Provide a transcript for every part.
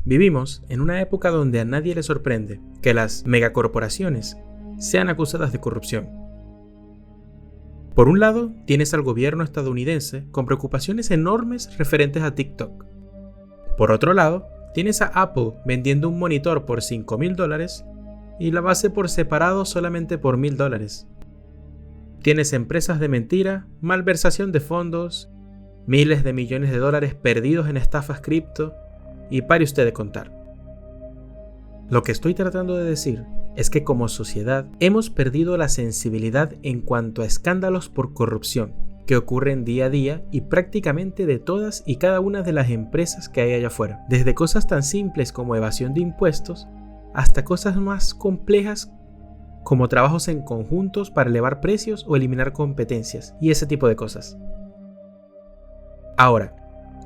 Vivimos en una época donde a nadie le sorprende que las megacorporaciones sean acusadas de corrupción. Por un lado, tienes al gobierno estadounidense con preocupaciones enormes referentes a TikTok. Por otro lado, tienes a Apple vendiendo un monitor por $5,000 y la base por separado solamente por $1,000. Tienes empresas de mentira, malversación de fondos, miles de millones de dólares perdidos en estafas cripto y pare usted de contar. Lo que estoy tratando de decir es que como sociedad hemos perdido la sensibilidad en cuanto a escándalos por corrupción que ocurren día a día y prácticamente de todas y cada una de las empresas que hay allá afuera, desde cosas tan simples como evasión de impuestos hasta cosas más complejas como trabajos en conjuntos para elevar precios o eliminar competencias y ese tipo de cosas. Ahora,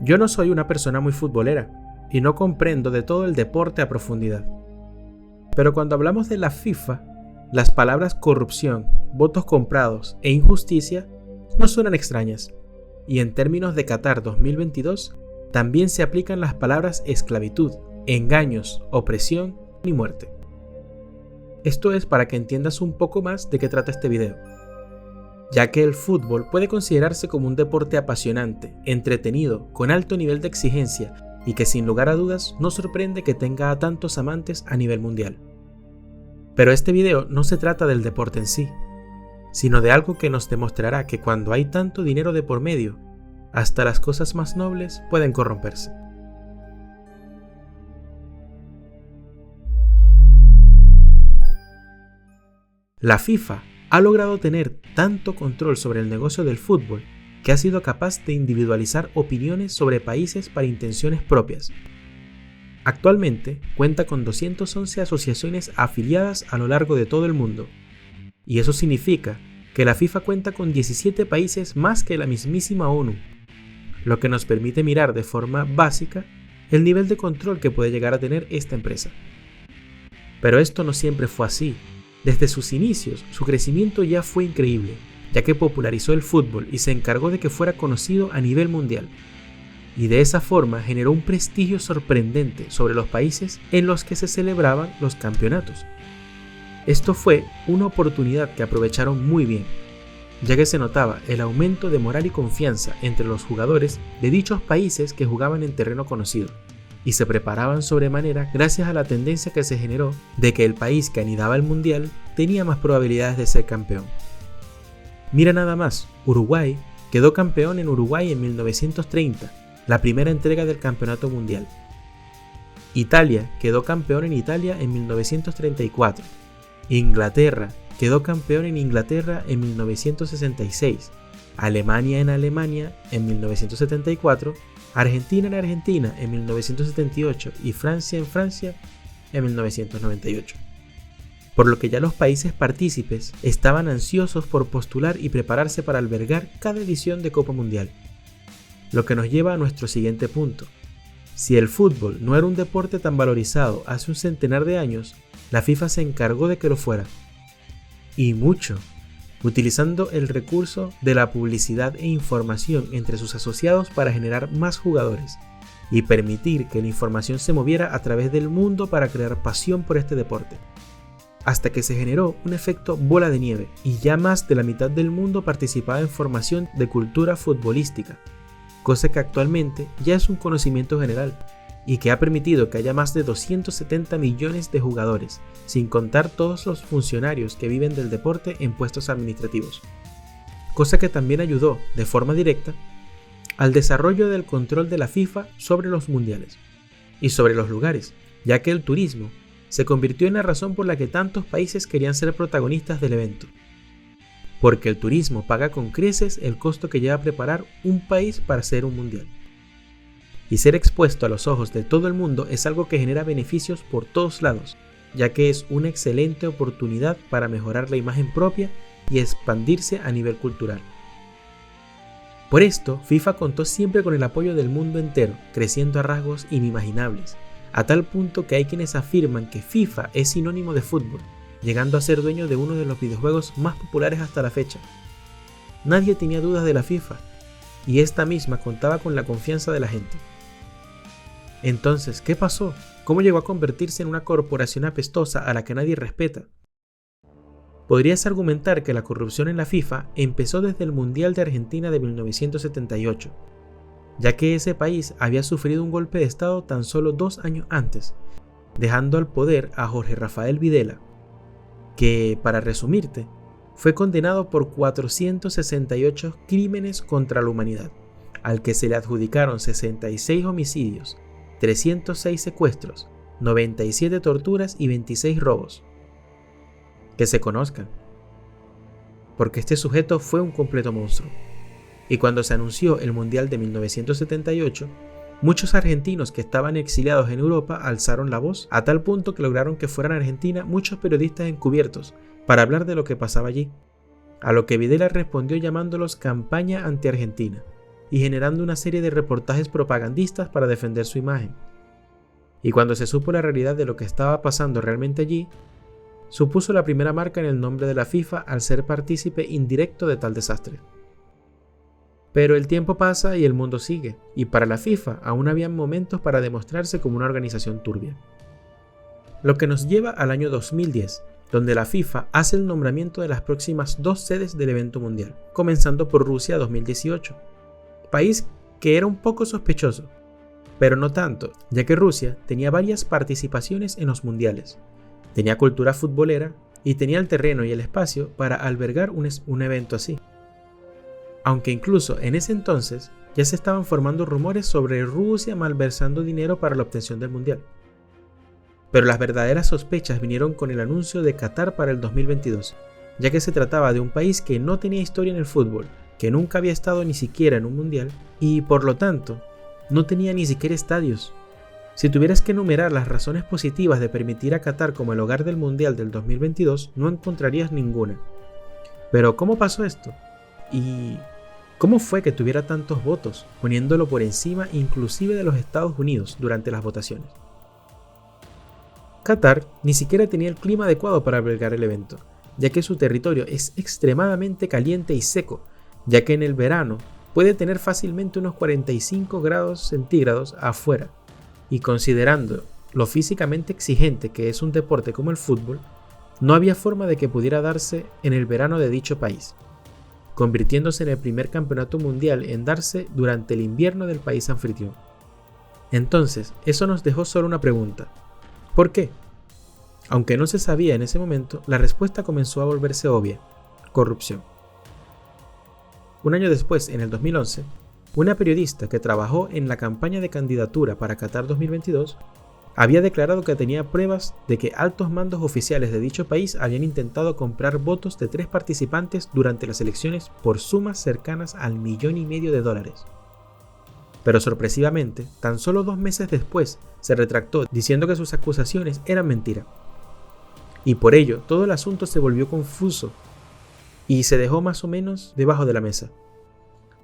yo no soy una persona muy futbolera y no comprendo de todo el deporte a profundidad. Pero cuando hablamos de la FIFA, las palabras corrupción, votos comprados e injusticia no suenan extrañas. Y en términos de Qatar 2022, también se aplican las palabras esclavitud, engaños, opresión y muerte. Esto es para que entiendas un poco más de qué trata este video, ya que el fútbol puede considerarse como un deporte apasionante, entretenido, con alto nivel de exigencia y que sin lugar a dudas no sorprende que tenga a tantos amantes a nivel mundial. Pero este video no se trata del deporte en sí, sino de algo que nos demostrará que cuando hay tanto dinero de por medio, hasta las cosas más nobles pueden corromperse. La FIFA ha logrado tener tanto control sobre el negocio del fútbol que ha sido capaz de individualizar opiniones sobre países para intenciones propias. Actualmente cuenta con 211 asociaciones afiliadas a lo largo de todo el mundo, y eso significa que la FIFA cuenta con 17 países más que la mismísima ONU, lo que nos permite mirar de forma básica el nivel de control que puede llegar a tener esta empresa. Pero esto no siempre fue así. Desde sus inicios, su crecimiento ya fue increíble, ya que popularizó el fútbol y se encargó de que fuera conocido a nivel mundial. Y de esa forma generó un prestigio sorprendente sobre los países en los que se celebraban los campeonatos. Esto fue una oportunidad que aprovecharon muy bien, ya que se notaba el aumento de moral y confianza entre los jugadores de dichos países que jugaban en terreno conocido, y se preparaban sobremanera gracias a la tendencia que se generó de que el país que anidaba el mundial tenía más probabilidades de ser campeón. Mira nada más, Uruguay quedó campeón en Uruguay en 1930, la primera entrega del campeonato mundial. Italia quedó campeón en Italia en 1934. Inglaterra quedó campeón en Inglaterra en 1966. Alemania en Alemania en 1974. Argentina en Argentina en 1978 y Francia en Francia en 1998. Por lo que ya los países partícipes estaban ansiosos por postular y prepararse para albergar cada edición de Copa Mundial. Lo que nos lleva a nuestro siguiente punto. Si el fútbol no era un deporte tan valorizado hace un centenar de años, la FIFA se encargó de que lo fuera. Y mucho, utilizando el recurso de la publicidad e información entre sus asociados para generar más jugadores y permitir que la información se moviera a través del mundo para crear pasión por este deporte. Hasta que se generó un efecto bola de nieve y ya más de la mitad del mundo participaba en formación de cultura futbolística, cosa que actualmente ya es un conocimiento general y que ha permitido que haya más de 270 millones de jugadores, sin contar todos los funcionarios que viven del deporte en puestos administrativos, cosa que también ayudó de forma directa al desarrollo del control de la FIFA sobre los mundiales y sobre los lugares, ya que el turismo se convirtió en la razón por la que tantos países querían ser protagonistas del evento. Porque el turismo paga con creces el costo que lleva a preparar un país para hacer un mundial. Y ser expuesto a los ojos de todo el mundo es algo que genera beneficios por todos lados, ya que es una excelente oportunidad para mejorar la imagen propia y expandirse a nivel cultural. Por esto, FIFA contó siempre con el apoyo del mundo entero, creciendo a rasgos inimaginables, a tal punto que hay quienes afirman que FIFA es sinónimo de fútbol, llegando a ser dueño de uno de los videojuegos más populares hasta la fecha. Nadie tenía dudas de la FIFA, y esta misma contaba con la confianza de la gente. Entonces, ¿qué pasó? ¿Cómo llegó a convertirse en una corporación apestosa a la que nadie respeta? Podrías argumentar que la corrupción en la FIFA empezó desde el Mundial de Argentina de 1978, ya que ese país había sufrido un golpe de estado tan solo 2 años antes, dejando al poder a Jorge Rafael Videla, que, para resumirte, fue condenado por 468 crímenes contra la humanidad, al que se le adjudicaron 66 homicidios, 306 secuestros, 97 torturas y 26 robos. Que se conozcan, porque este sujeto fue un completo monstruo. Y cuando se anunció el Mundial de 1978, muchos argentinos que estaban exiliados en Europa alzaron la voz, a tal punto que lograron que fueran a Argentina muchos periodistas encubiertos para hablar de lo que pasaba allí, a lo que Videla respondió llamándolos campaña anti-argentina y generando una serie de reportajes propagandistas para defender su imagen. Y cuando se supo la realidad de lo que estaba pasando realmente allí, supuso la primera marca en el nombre de la FIFA al ser partícipe indirecto de tal desastre. Pero el tiempo pasa y el mundo sigue, y para la FIFA aún habían momentos para demostrarse como una organización turbia. Lo que nos lleva al año 2010, donde la FIFA hace el nombramiento de las próximas 2 sedes del evento mundial, comenzando por Rusia 2018, país que era un poco sospechoso, pero no tanto, ya que Rusia tenía varias participaciones en los mundiales, tenía cultura futbolera y tenía el terreno y el espacio para albergar un evento así. Aunque incluso en ese entonces ya se estaban formando rumores sobre Rusia malversando dinero para la obtención del mundial. Pero las verdaderas sospechas vinieron con el anuncio de Qatar para el 2022, ya que se trataba de un país que no tenía historia en el fútbol, que nunca había estado ni siquiera en un mundial y por lo tanto no tenía ni siquiera estadios. Si tuvieras que enumerar las razones positivas de permitir a Qatar como el hogar del mundial del 2022, no encontrarías ninguna. Pero ¿cómo pasó esto? ¿Y cómo fue que tuviera tantos votos, poniéndolo por encima inclusive de los Estados Unidos durante las votaciones? Qatar ni siquiera tenía el clima adecuado para albergar el evento, ya que su territorio es extremadamente caliente y seco, ya que en el verano puede tener fácilmente unos 45 grados centígrados afuera, y considerando lo físicamente exigente que es un deporte como el fútbol, no había forma de que pudiera darse en el verano de dicho país, convirtiéndose en el primer campeonato mundial en darse durante el invierno del país anfitrión. Entonces, eso nos dejó solo una pregunta: ¿por qué? Aunque no se sabía en ese momento, la respuesta comenzó a volverse obvia: corrupción. Un año después, en el 2011, una periodista que trabajó en la campaña de candidatura para Qatar 2022 había declarado que tenía pruebas de que altos mandos oficiales de dicho país habían intentado comprar votos de 3 participantes durante las elecciones por sumas cercanas al $1,500,000. Pero sorpresivamente, tan solo 2 meses después, se retractó diciendo que sus acusaciones eran mentira. Y por ello, todo el asunto se volvió confuso y se dejó más o menos debajo de la mesa.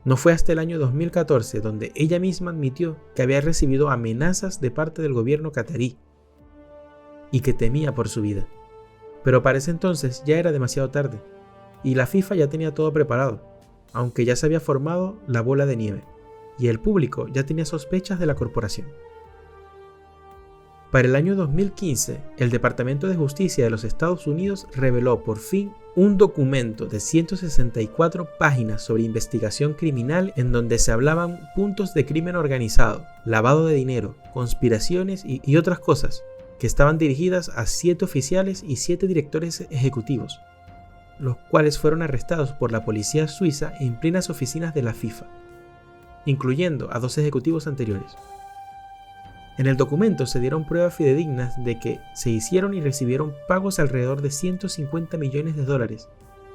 No fue hasta el año 2014 donde ella misma admitió que había recibido amenazas de parte del gobierno catarí y que temía por su vida. Pero para ese entonces ya era demasiado tarde y la FIFA ya tenía todo preparado, aunque ya se había formado la bola de nieve y el público ya tenía sospechas de la corporación. Para el año 2015, el Departamento de Justicia de los Estados Unidos reveló por fin un documento de 164 páginas sobre investigación criminal en donde se hablaban puntos de crimen organizado, lavado de dinero, conspiraciones y otras cosas que estaban dirigidas a 7 oficiales y 7 directores ejecutivos, los cuales fueron arrestados por la policía suiza en plenas oficinas de la FIFA, incluyendo a 2 ejecutivos anteriores. En el documento se dieron pruebas fidedignas de que se hicieron y recibieron pagos alrededor de $150 millones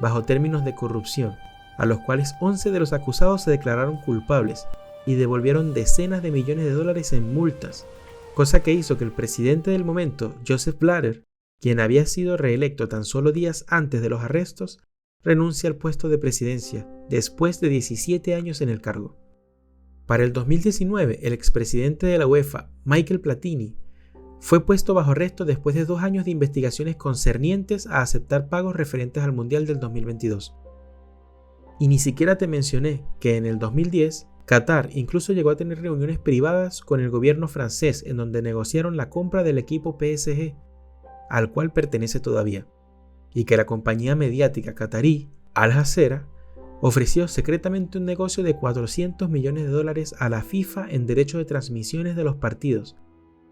bajo términos de corrupción, a los cuales 11 de los acusados se declararon culpables y devolvieron decenas de millones de dólares en multas, cosa que hizo que el presidente del momento, Joseph Blatter, quien había sido reelecto tan solo días antes de los arrestos, renuncie al puesto de presidencia después de 17 años en el cargo. Para el 2019, el expresidente de la UEFA, Michel Platini, fue puesto bajo arresto después de 2 años de investigaciones concernientes a aceptar pagos referentes al Mundial del 2022. Y ni siquiera te mencioné que en el 2010, Qatar incluso llegó a tener reuniones privadas con el gobierno francés en donde negociaron la compra del equipo PSG, al cual pertenece todavía, y que la compañía mediática qatarí Al Jazeera ofreció secretamente un negocio de $400 millones a la FIFA en derecho de transmisiones de los partidos,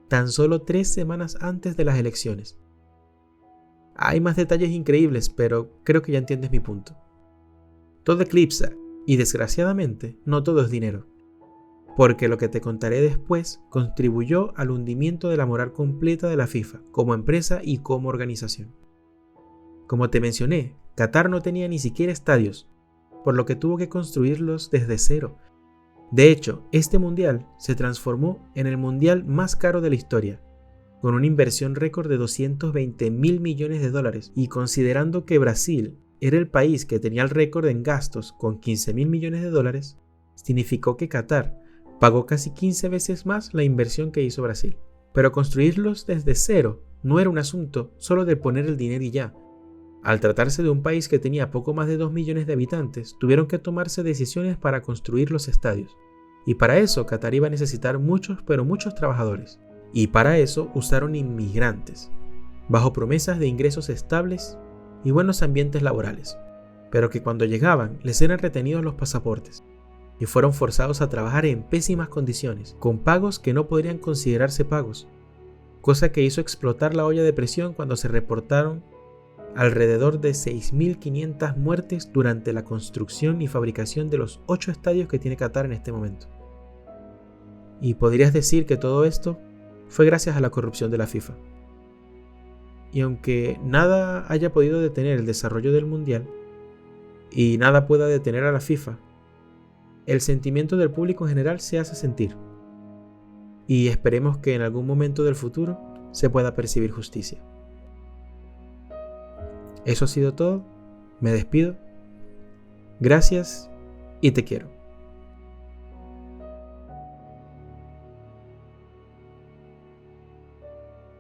tan solo 3 semanas antes de las elecciones. Hay más detalles increíbles, pero creo que ya entiendes mi punto. Todo eclipsa, y desgraciadamente no todo es dinero, porque lo que te contaré después contribuyó al hundimiento de la moral completa de la FIFA como empresa y como organización. Como te mencioné, Qatar no tenía ni siquiera estadios, por lo que tuvo que construirlos desde cero. De hecho, este mundial se transformó en el mundial más caro de la historia, con una inversión récord de $220.000 millones, y considerando que Brasil era el país que tenía el récord en gastos con $15.000 millones, significó que Qatar pagó casi 15 veces más la inversión que hizo Brasil. Pero construirlos desde cero no era un asunto solo de poner el dinero y ya. Al tratarse de un país que tenía poco más de 2 millones de habitantes, tuvieron que tomarse decisiones para construir los estadios. Y para eso Qatar iba a necesitar muchos trabajadores. Y para eso usaron inmigrantes, bajo promesas de ingresos estables y buenos ambientes laborales, pero que cuando llegaban les eran retenidos los pasaportes y fueron forzados a trabajar en pésimas condiciones, con pagos que no podrían considerarse pagos, cosa que hizo explotar la olla de presión cuando se reportaron alrededor de 6.500 muertes durante la construcción y fabricación de los 8 estadios que tiene Qatar en este momento. Y podrías decir que todo esto fue gracias a la corrupción de la FIFA. Y aunque nada haya podido detener el desarrollo del mundial, y nada pueda detener a la FIFA, el sentimiento del público en general se hace sentir. Y esperemos que en algún momento del futuro se pueda percibir justicia. Eso ha sido todo. Me despido. Gracias y te quiero.